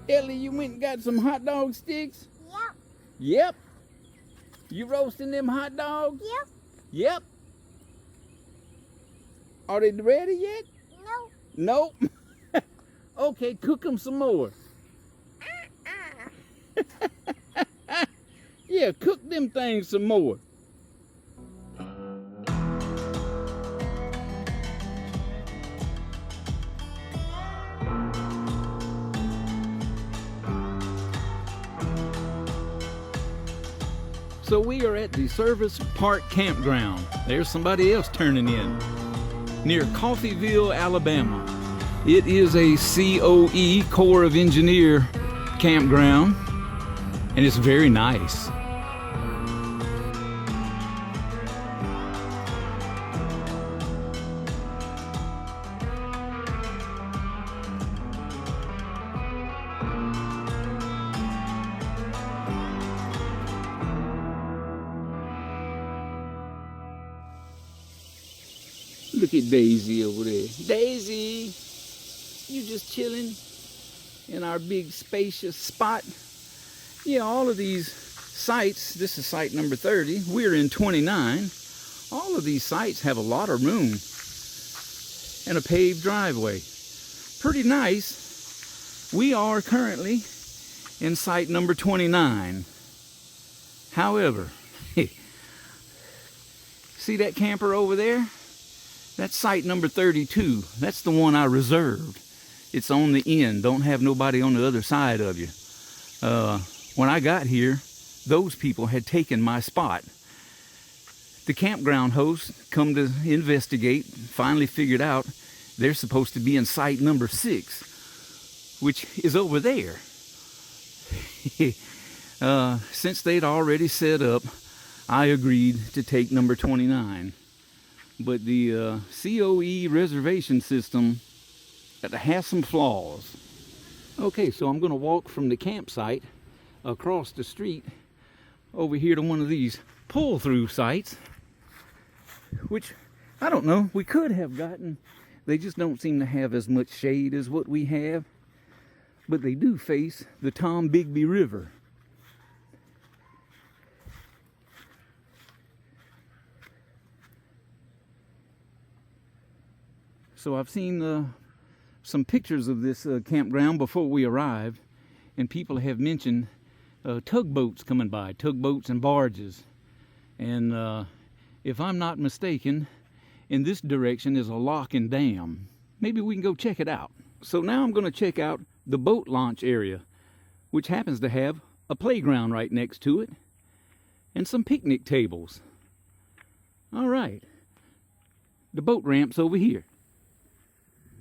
Ellie, you went and got some hot dog sticks? Yep. Yep. You roasting them hot dogs? Yep. Yep. Are they ready yet? No. Nope. Okay, cook them some more. Yeah, cook them things some more. So we are at the Service Park Campground. There's somebody else turning in. Near Coffeyville, Alabama. It is a COE, Corps of Engineer campground, and it's very nice. Look at Daisy over there. Daisy, you just chilling in our big spacious spot. Yeah, all of these sites, this is site number 30, we're in 29. All of these sites have a lot of room and a paved driveway. Pretty nice. We are currently in site number 29. However, see that camper over there? That's site number 32. That's the one I reserved. It's on the end. Don't have nobody on the other side of you. When I got here, those people had taken my spot. The campground host come to investigate, finally figured out they're supposed to be in site number 6, which is over there. Since they'd already set up, I agreed to take number 29. But the COE reservation system has some flaws. Okay, so I'm going to walk from the campsite across the street over here to one of these pull-through sites, which, I don't know, we could have gotten. They just don't seem to have as much shade as what we have, but they do face the Tombigbee River. So I've seen some pictures of this campground before we arrived, and people have mentioned tugboats coming by, tugboats and barges. And if I'm not mistaken, in this direction is a lock and dam. Maybe we can go check it out. So now I'm going to check out the boat launch area, which happens to have a playground right next to it and some picnic tables. All right, the boat ramp's over here.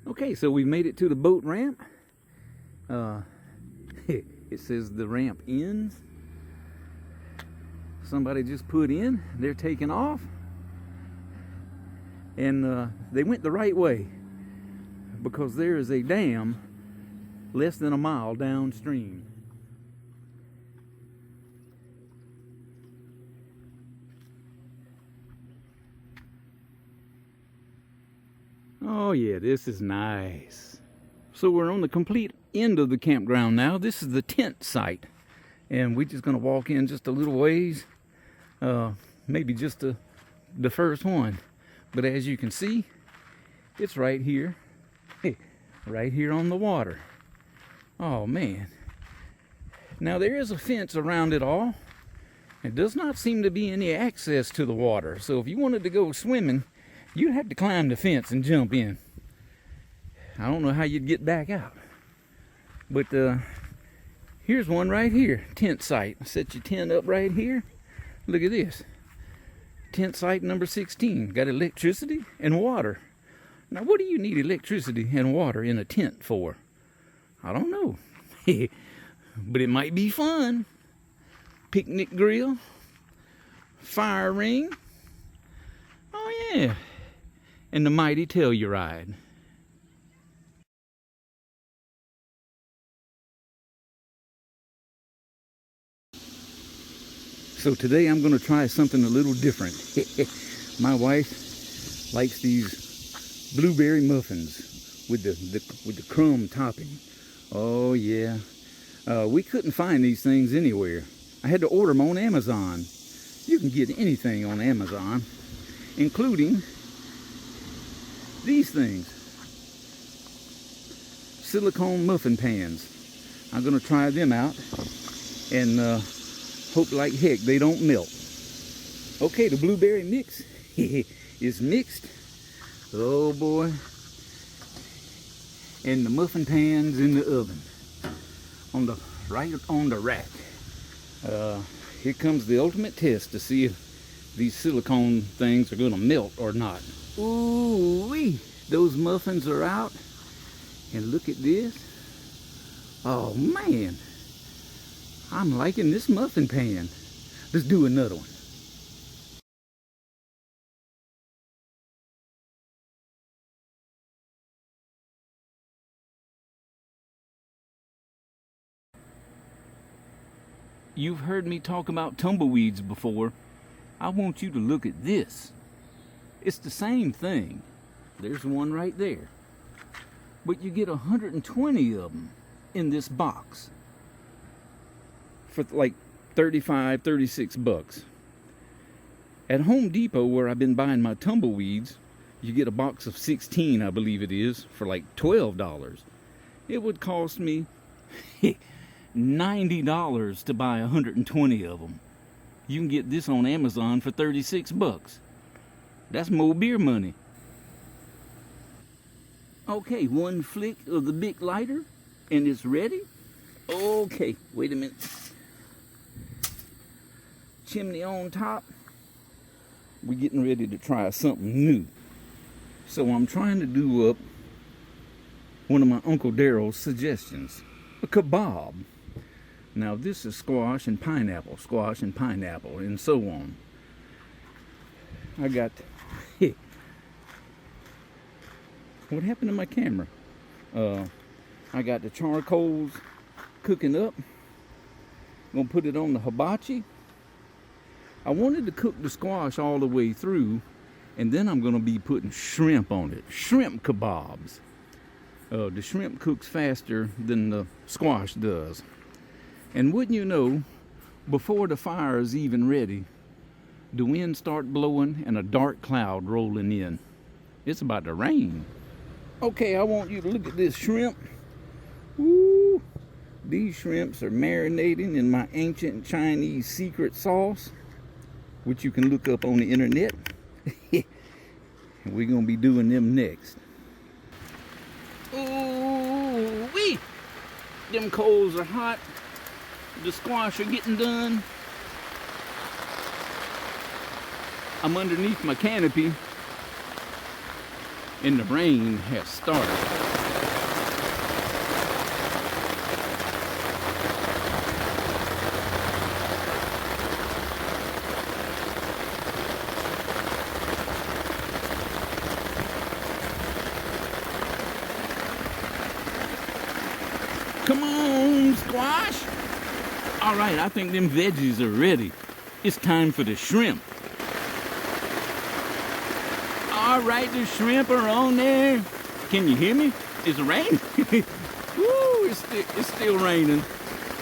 Okay, so we've made it to the boat ramp. It says the ramp ends. Somebody just put in, they're taking off. And they went the right way because there is a dam less than a mile downstream. Oh yeah, this is nice. So we're on the complete end of the campground now. This is the tent site. And we're just gonna walk in just a little ways. Maybe just the first one. But as you can see, it's right here. Right here on the water. Oh man. Now there is a fence around it all. It does not seem to be any access to the water. So if you wanted to go swimming, you'd have to climb the fence and jump in. I don't know how you'd get back out. But here's one right here, tent site. Set your tent up right here. Look at this. Tent site number 16. Got electricity and water. Now what do you need electricity and water in a tent for? I don't know. But it might be fun. Picnic grill. Fire ring. Oh yeah. And the mighty Telluride. So today I'm going to try something a little different. My wife likes these blueberry muffins with the crumb topping. Oh yeah, We couldn't find these things anywhere. I had to order them on Amazon. You can get anything on Amazon, including these things. Silicone muffin pans. I'm gonna try them out and hope like heck they don't melt. Okay, the blueberry mix is mixed. Oh boy. And the muffin pans in the oven. Right on the rack. Here comes the ultimate test to see if these silicone things are gonna melt or not. Ooh-wee! Those muffins are out. And look at this. Oh man, I'm liking this muffin pan. Let's do another one. You've heard me talk about tumbleweeds before. I want you to look at this. It's the same thing. There's one right there. But you get 120 of them in this box for like 35, 36 bucks. At Home Depot, where I've been buying my tumbleweeds, you get a box of 16, I believe it is, for like $12. It would cost me $90 to buy 120 of them. You can get this on Amazon for 36 bucks. That's more beer money. Okay, one flick of the big lighter and it's ready. Okay, wait a minute. Chimney on top. We're getting ready to try something new. So I'm trying to do up one of my Uncle Daryl's suggestions, a kebab. Now this is squash and pineapple, and so on. I got, what happened to my camera? I got the charcoals cooking up. I'm gonna put it on the hibachi. I wanted to cook the squash all the way through, and then I'm gonna be putting shrimp on it. Shrimp kebabs. The shrimp cooks faster than the squash does. And wouldn't you know, before the fire is even ready, the wind start blowing and a dark cloud rolling in. It's about to rain. Okay, I want you to look at this shrimp. Woo! These shrimps are marinating in my ancient Chinese secret sauce, which you can look up on the internet. And we're gonna be doing them next. Ooh wee! Them coals are hot. The squash are getting done. I'm underneath my canopy and the rain has started. Come on, squash. All right, I think them veggies are ready. It's time for the shrimp. All right, the shrimp are on there. Can you hear me? It's raining. Woo, it's still raining.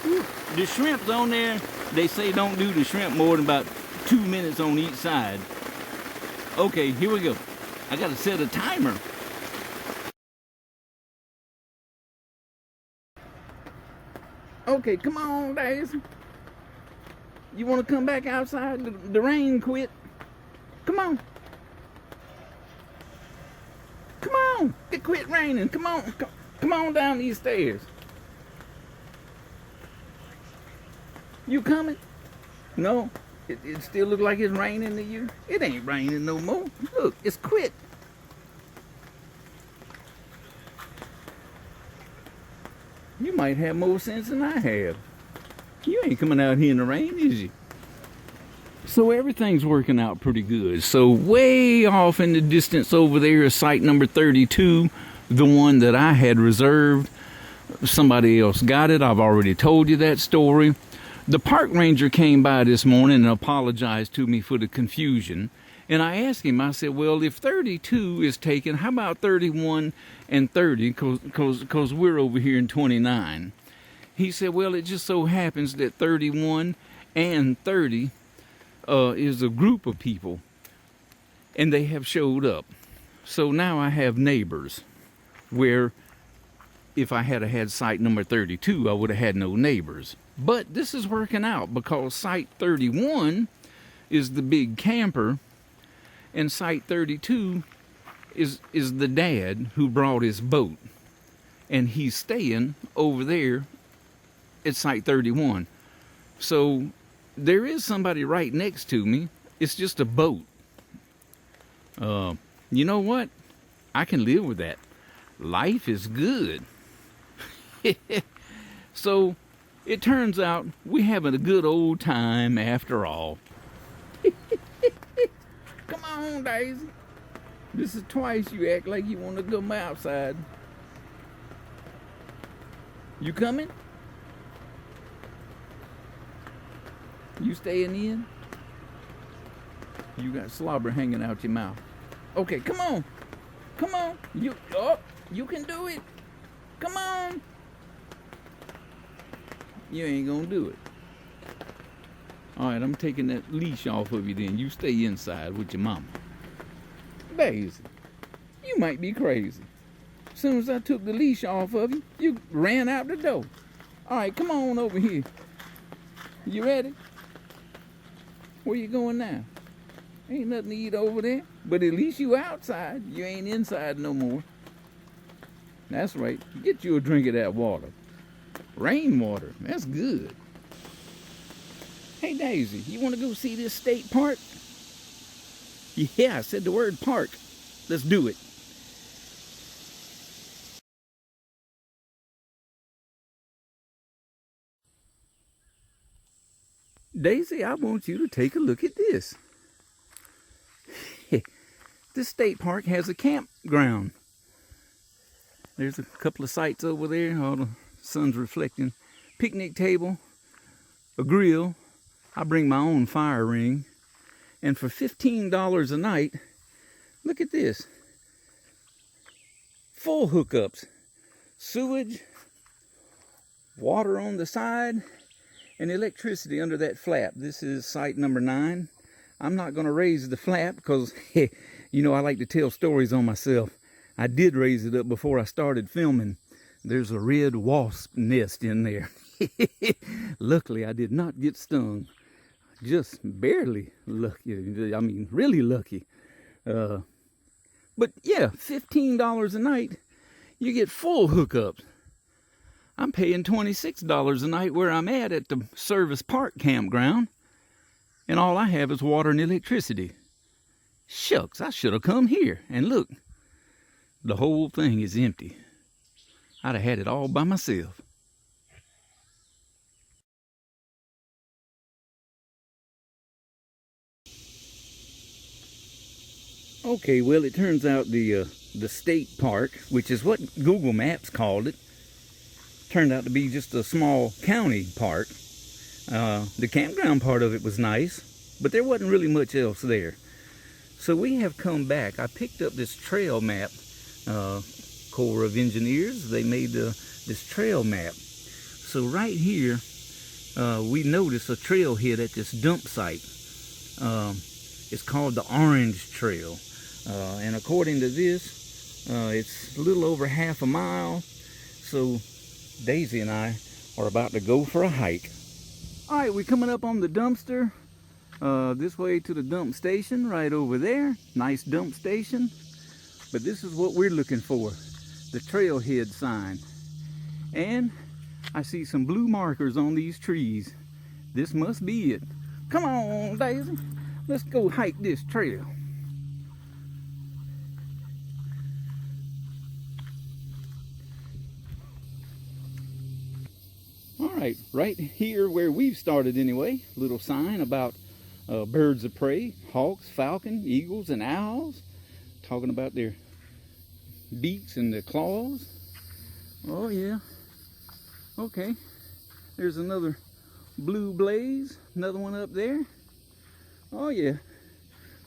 Woo. The shrimp's on there. They say don't do the shrimp more than about 2 minutes on each side. Okay, here we go. I gotta set a timer. Okay, come on, Daisy. You want to come back outside? The rain quit. Come on. Come on. It quit raining. Come on. Come on down these stairs. You coming? No? It still look like it's raining to you? It ain't raining no more. Look, it's quit. You might have more sense than I have. You ain't coming out here in the rain, is you? So everything's working out pretty good. So way off in the distance over there is site number 32, the one that I had reserved. Somebody else got it. I've already told you that story. The park ranger came by this morning and apologized to me for the confusion. And I asked him, I said, well, if 32 is taken, how about 31 and 30? Because we're over here in 29. he said, well, it just so happens that 31 and 30 is a group of people, and they have showed up. So now I have neighbors, where if I had had site number 32, I would have had no neighbors. But this is working out because site 31 is the big camper, and site 32 is the dad who brought his boat, and he's staying over there at site 31. So there is somebody right next to me. It's just a boat. You know what? I can live with that. Life is good. So it turns out we're having a good old time after all. Come on, Daisy. This is twice you act like you want to come outside. You coming? You staying in? You got slobber hanging out your mouth. Okay, come on. Come on. You can do it. Come on. You ain't gonna do it. All right, I'm taking that leash off of you then. You stay inside with your mama. Daisy, you might be crazy. As soon as I took the leash off of you, you ran out the door. All right, come on over here. You ready? Where you going now? Ain't nothing to eat over there, but at least you outside. You ain't inside no more. That's right. Get you a drink of that water. Rainwater. That's good. Hey, Daisy, you want to go see this state park? Yeah, I said the word park. Let's do it. Daisy, I want you to take a look at this. This state park has a campground. There's a couple of sites over there. All the sun's reflecting. Picnic table, a grill. I bring my own fire ring. And for $15 a night, look at this. Full hookups. Sewage, water on the side, and electricity under that flap. This is site number 9. I'm not going to raise the flap because, you know, I like to tell stories on myself. I did raise it up before I started filming. There's a red wasp nest in there. Luckily, I did not get stung. Just barely lucky. I mean, really lucky. But yeah, $15 a night, you get full hookups. I'm paying $26 a night where I'm at the Service Park campground, and all I have is water and electricity. Shucks, I should have come here. And look, the whole thing is empty. I'd have had it all by myself. Okay, well, it turns out the state park, which is what Google Maps called it, turned out to be just a small county park. The campground part of it was nice, but there wasn't really much else there. So we have come back. I picked up this trail map. Corps of Engineers, they made this trail map. So right here, we notice a trailhead at this dump site. It's called the Orange Trail. And according to this, it's a little over half a mile. So Daisy and I are about to go for a hike. All right, we're coming up on the dumpster. This way to the dump station right over there. Nice dump station. But this is what we're looking for. The trailhead sign. And I see some blue markers on these trees. This must be it. Come on, Daisy. Let's go hike this trail. All right here where we've started anyway, little sign about birds of prey, hawks, falcon, eagles, and owls, talking about their beaks and their claws. Oh yeah. Okay, there's another blue blaze, another one up there. Oh yeah,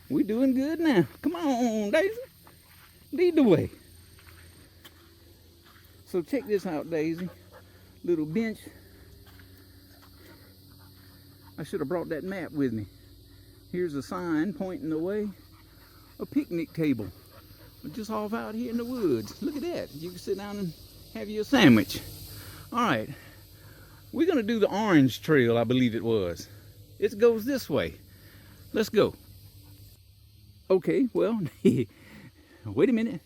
we're doing good now. Come on, Daisy, lead the way. So check this out, Daisy. Little bench I should have brought that map with me. Here's a sign pointing the way. A picnic table. Just off out here in the woods. Look at that. You can sit down and have you a sandwich. All right. We're going to do the orange trail, I believe it was. It goes this way. Let's go. Okay, well, wait a minute.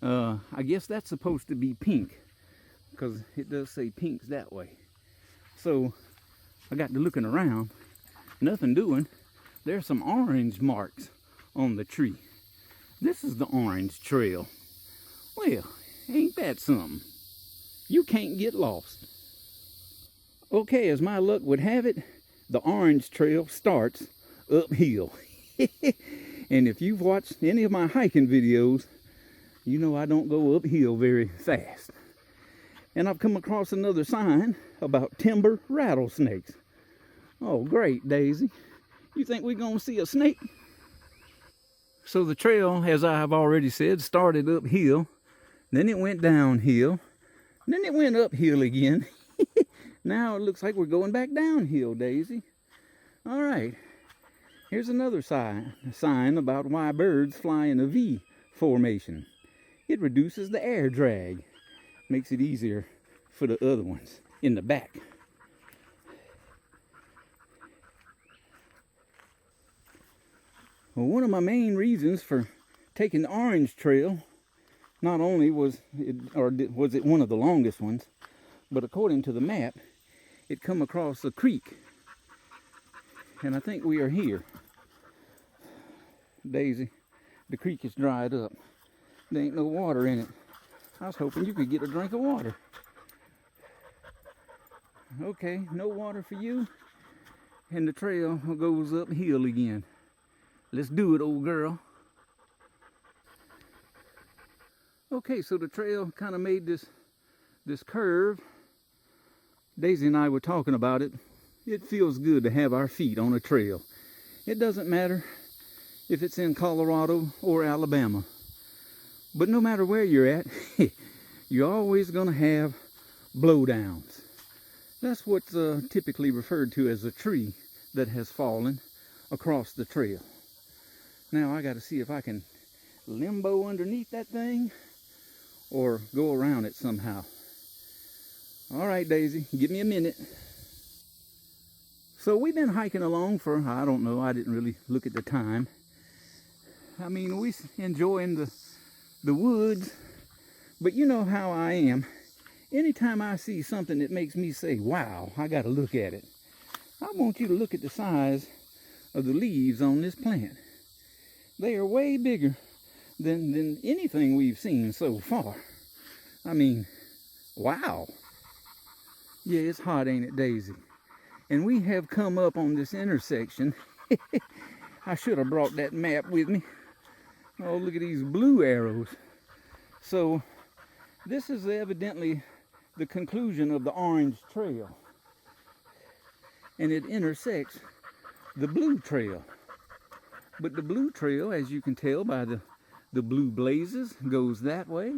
I guess that's supposed to be pink, because it does say pink's that way. So I got to looking around, nothing doing. There's some orange marks on the tree. This is the orange trail. Well, ain't that something? You can't get lost. Okay, as my luck would have it, the orange trail starts uphill. And if you've watched any of my hiking videos, you know I don't go uphill very fast. And I've come across another sign about timber rattlesnakes. Oh, great, Daisy. You think we're going to see a snake? So the trail, as I have already said, started uphill. Then it went downhill. Then it went uphill again. Now it looks like we're going back downhill, Daisy. All right. Here's another sign about why birds fly in a V formation. It reduces the air drag. Makes it easier for the other ones in the back. Well, one of my main reasons for taking the orange trail, not only was it one of the longest ones, but according to the map, it come across a creek. And I think we are here. Daisy, the creek is dried up. There ain't no water in it. I was hoping you could get a drink of water. Okay, no water for you. And the trail goes uphill again. Let's do it, old girl. Okay, so the trail kind of made this curve. Daisy and I were talking about it. It feels good to have our feet on a trail. It doesn't matter if it's in Colorado or Alabama. But no matter where you're at, you're always going to have blowdowns. That's what's typically referred to as a tree that has fallen across the trail. Now I got to see if I can limbo underneath that thing or go around it somehow. All right, Daisy, give me a minute. So we've been hiking along for, I don't know, I didn't really look at the time. I mean, we enjoying the woods, but you know how I am. Anytime I see something that makes me say, wow, I got to look at it. I want you to look at the size of the leaves on this plant. They are way bigger than anything we've seen so far. I mean, wow. Yeah, it's hot, ain't it, Daisy? And we have come up on this intersection. I should have brought that map with me. Oh, look at these blue arrows. So, this is evidently the conclusion of the orange trail. And it intersects the blue trail. But the blue trail, as you can tell by the blue blazes, goes that way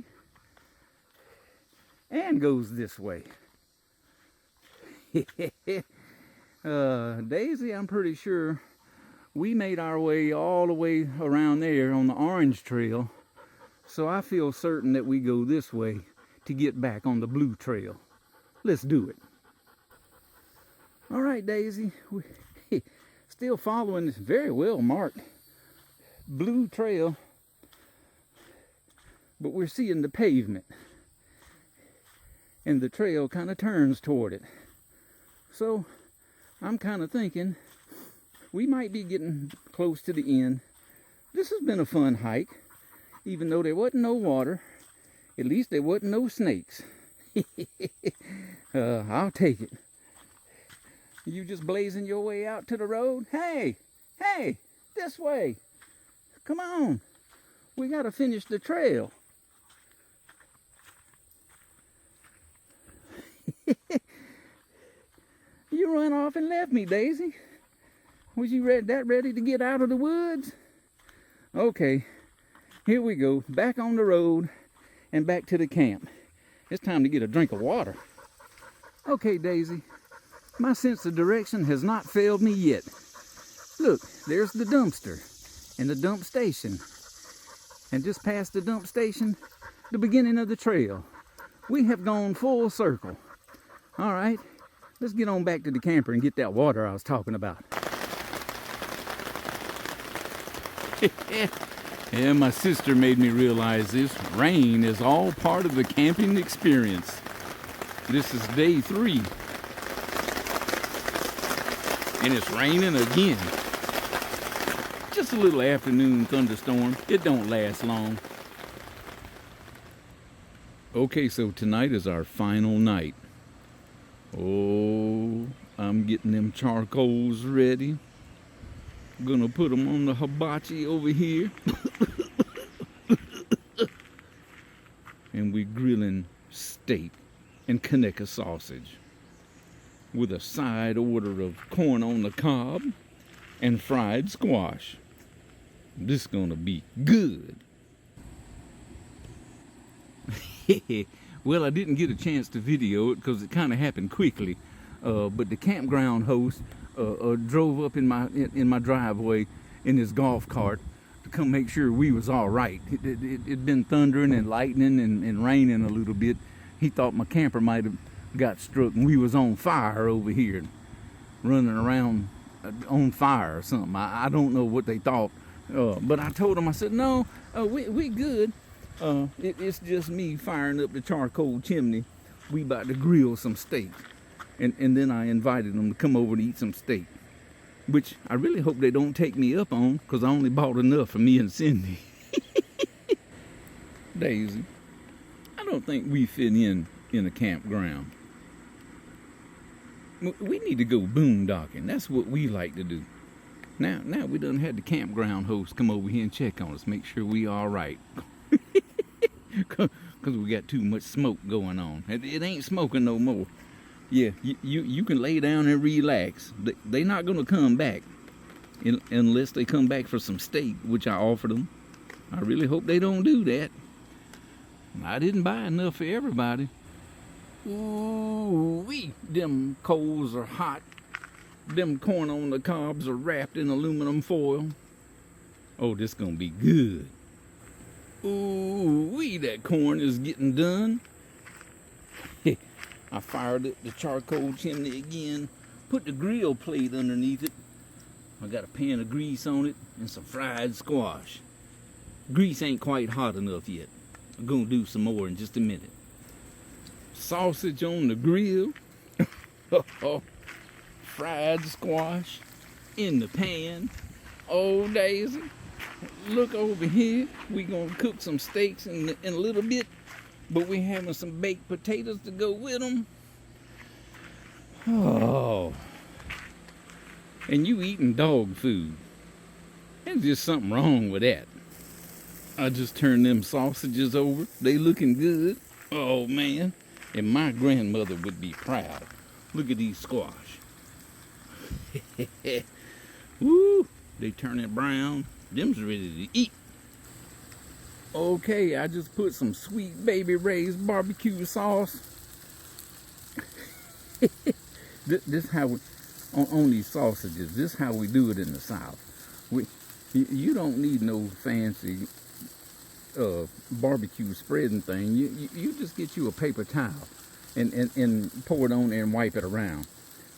and goes this way. Daisy, I'm pretty sure we made our way all the way around there on the orange trail, so I feel certain that we go this way to get back on the blue trail. Let's do it. All right, Daisy, we still following this very well marked blue trail, but we're seeing the pavement, and the trail kind of turns toward it. So I'm kind of thinking we might be getting close to the end. This has been a fun hike, even though there wasn't no water. At least there wasn't no snakes. I'll take it. You just blazing your way out to the road? Hey, this way. Come on. We got to finish the trail. You run off and left me, Daisy. Was you ready to get out of the woods? Okay, here we go. Back on the road and back to the camp. It's time to get a drink of water. Okay, Daisy, My sense of direction has not failed me yet. Look, there's the dumpster and the dump station. And just past the dump station, the beginning of the trail. We have gone full circle. All right, let's get on back to the camper and get that water I was talking about. Yeah, my sister made me realize this. Rain is all part of the camping experience. This is day 3. And it's raining again. Just a little afternoon thunderstorm. It don't last long. Okay, so tonight is our final night. Oh, I'm getting them charcoals ready. Gonna put them on the hibachi over here. And we grilling steak and Kaneka sausage with a side order of corn on the cob and fried squash. This is gonna be good. Well, I didn't get a chance to video it because it kind of happened quickly. But the campground host drove up in my driveway in his golf cart to come make sure we was all right. It'd been thundering and lightning and raining a little bit. He thought my camper might have got struck and we was on fire over here, running around on fire or something. I don't know what they thought, but I told him, I said, no, we good. It's just me firing up the charcoal chimney. We about to grill some steak. And then I invited them to come over and eat some steak, which I really hope they don't take me up on, because I only bought enough for me and Cindy. Daisy, I don't think we fit in a campground. We need to go boondocking. That's what we like to do. Now we done had the campground host come over here and check on us, make sure we all right. Because we got too much smoke going on. It ain't smoking no more. Yeah, you can lay down and relax. They not going to come back unless they come back for some steak, which I offered them. I really hope they don't do that. I didn't buy enough for everybody. Ooh-wee, them coals are hot. Them corn on the cobs are wrapped in aluminum foil. Oh, this going to be good. Ooh-wee, that corn is getting done. I fired up the charcoal chimney again, put the grill plate underneath it. I got a pan of grease on it and some fried squash. Grease ain't quite hot enough yet. I'm gonna do some more in just a minute. Sausage on the grill. Fried squash in the pan. Oh, Daisy, look over here. We gonna cook some steaks in a little bit. But we having some baked potatoes to go with them. Oh. And you eating dog food. There's just something wrong with that. I just turned them sausages over. They looking good. Oh, man. And my grandmother would be proud. Look at these squash. Woo. They turning brown. Them's ready to eat. Okay, I just put some Sweet Baby Ray's barbecue sauce. This how we, on these sausages, this how we do it in the South. You don't need no fancy barbecue spreading thing. You just get you a paper towel and pour it on there and wipe it around.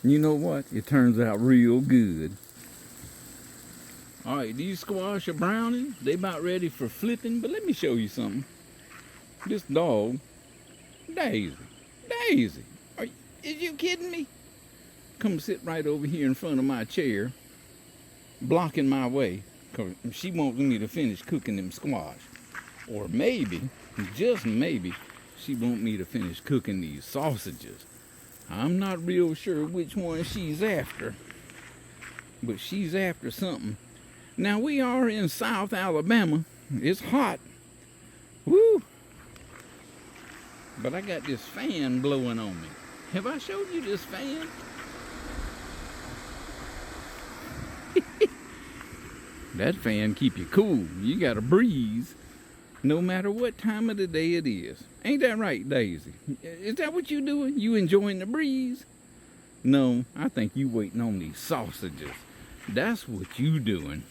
And you know what? It turns out real good. All right, these squash are browning. They about ready for flipping, but let me show you something. This dog, Daisy, is you kidding me? Come sit right over here in front of my chair, blocking my way, because she wants me to finish cooking them squash. Or maybe, just maybe, she wants me to finish cooking these sausages. I'm not real sure which one she's after, but she's after something. Now, we are in South Alabama. It's hot. Woo! But I got this fan blowing on me. Have I showed you this fan? That fan keep you cool. You got a breeze no matter what time of the day it is. Ain't that right, Daisy? Is that what you doing? You enjoying the breeze? No, I think you waiting on these sausages. That's what you doing.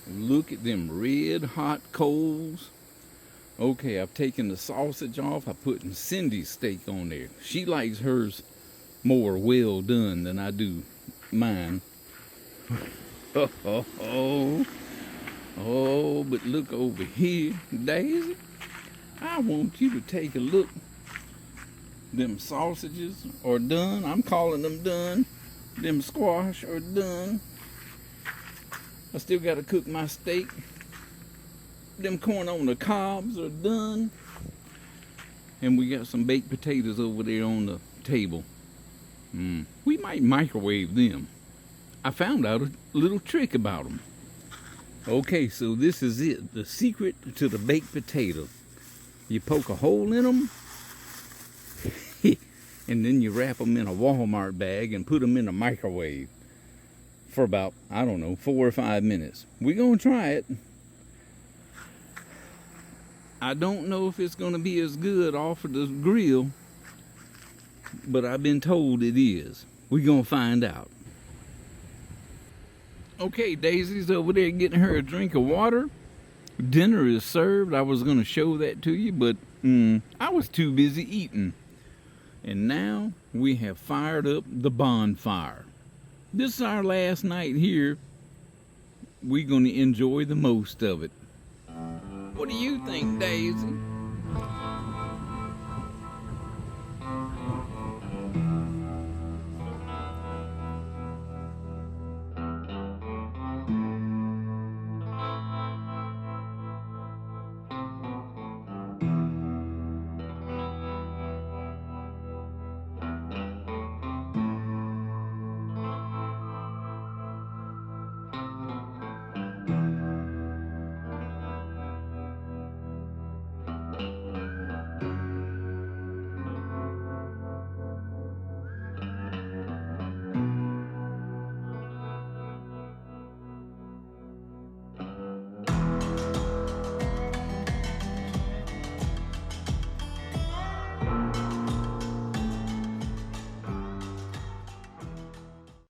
Look at them red hot coals. Okay, I've taken the sausage off. I'm putting Cindy's steak on there. She likes hers more well done than I do mine. Oh, but look over here, Daisy. I want you to take a look. Them sausages are done. I'm calling them done. Them squash are done. I still got to cook my steak. Them corn on the cobs are done. And we got some baked potatoes over there on the table. We might microwave them. I found out a little trick about them. Okay, so this is it. The secret to the baked potato. You poke a hole in them. And then you wrap them in a Walmart bag and put them in a microwave for about, I don't know, 4 or 5 minutes. We're going to try it. I don't know if it's going to be as good off of the grill, but I've been told it is. We're going to find out. Okay, Daisy's over there getting her a drink of water. Dinner is served. I was going to show that to you, but I was too busy eating. And now we have fired up the bonfire. This is our last night here. We're going to enjoy the most of it. What do you think, Daisy?